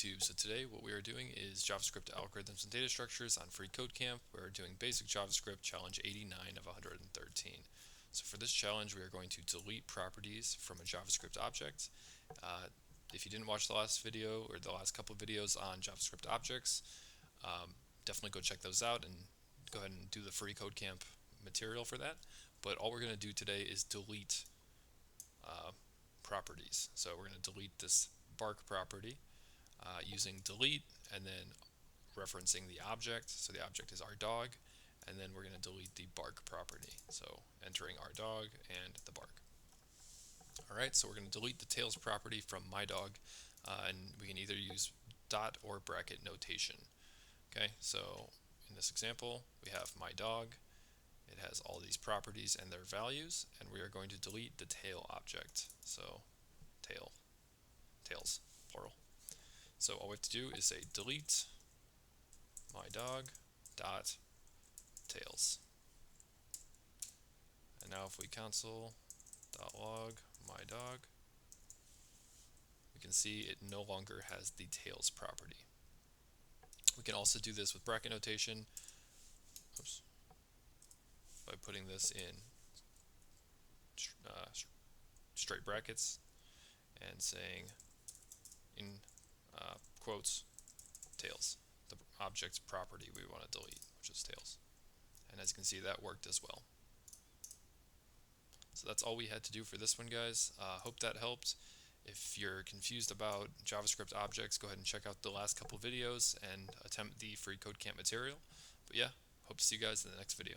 YouTube. So today what we are doing is JavaScript algorithms and data structures on Free Code Camp. We're doing basic JavaScript challenge 89 of 113. So for this challenge we are going to delete properties from a JavaScript object. If you didn't watch the last video or the last couple of videos on JavaScript objects, definitely go check those out and go ahead and do the Free Code Camp material for that. But all we're going to do today is delete properties. So we're going to delete this bark property using delete and then referencing the object. So the object is our dog, and then we're going to delete the bark property. So entering our dog and the bark. Alright, so we're going to delete the tails property from my dog, and we can either use dot or bracket notation. Okay, so in this example we have my dog. It has all these properties and their values, and we are going to delete the tail object. So tails, plural. So all we have to do is say delete my dog dot tails. And now if we console.log my dog, we can see it no longer has the tails property. We can also do this with bracket notation. Oops. By putting this in straight brackets and saying in quotes tails, the object's property we want to delete, which is tails. And as you can see, that worked as well. So that's all we had to do for this one, guys. Hope that helped. If you're confused about JavaScript objects, go ahead and check out the last couple videos and attempt the Free Code Camp material. But yeah, hope to see you guys in the next video.